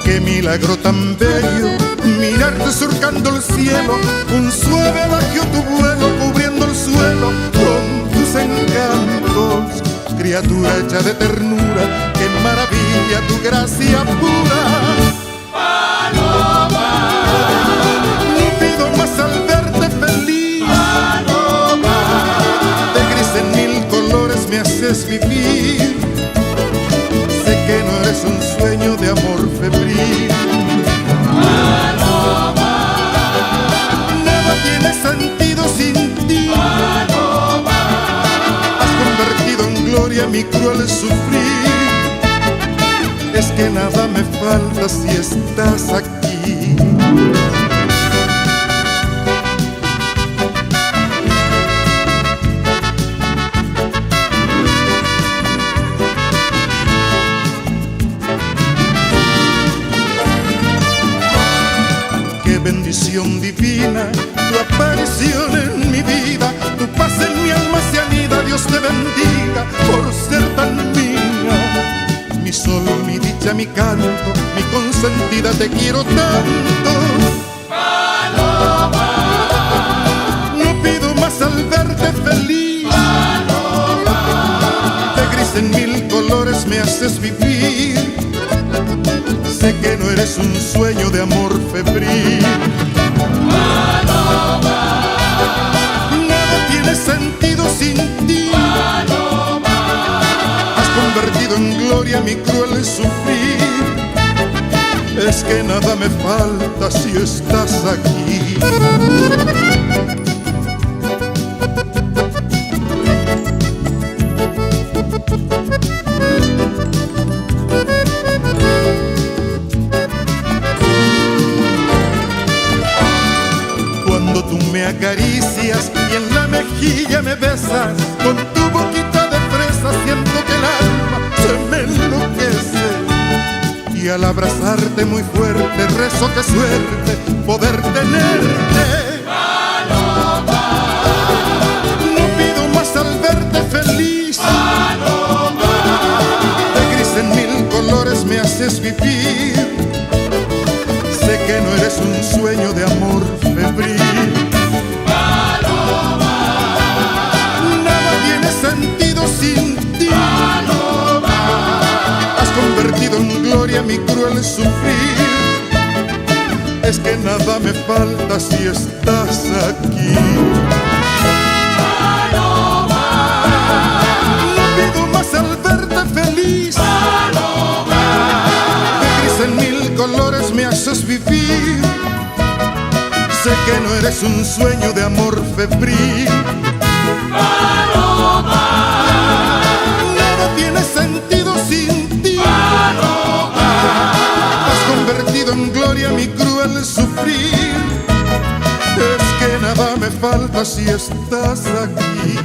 Qué milagro tan bello, mirarte surcando el cielo, un suave adagio tu vuelo cubriendo el suelo con tus encantos. Criatura hecha de ternura, qué maravilla tu gracia pura. Paloma, no pido más al verte feliz. paloma, De gris en mil colores me haces vivir. Sé que no eres un sueño de amor febril. paloma, Nada tiene sentido sin ti. paloma, Has convertido en gloria mi cruel sufrir. Es que nada me falta si estás aquí. Qué bendición divina, tu aparición en mi vida, tu paz en mi alma se anida. Dios te bendiga por ser tan mía. Mi sol, mi dicha, mi canto, mi consentida, te quiero tanto. paloma, No pido más al verte feliz. De gris en mil colores me haces vivir. Sé que no eres un sueño de amor febril. paloma, Nada tiene sentido sin ti. paloma, Has convertido en gloria mi cruel sufrir. Es que nada me falta si estás aquí. Cuando tú me acaricias y en la mejilla me besas, con tu boquita de fresa siento que el alma se me enloquece. Y al abrazarte muy fuerte rezo que suerte poder tenerte. paloma, No pido más al verte feliz. paloma, De gris en mil colores me haces vivir. Sé que no eres un sueño de amor febril. paloma, Nada tiene sentido sin ti. paloma, Has convertido en gloria mi cruel sufrir. Es que nada me falta si estás aquí. paloma, No pido más al verte feliz. paloma, De gris en mil colores me haces vivir. Sé que no eres un sueño de amor febril. paloma, Nada tiene sentido sin ti. paloma, Has convertido en gloria mi cruel sufrir. Es que nada me falta si estás aquí.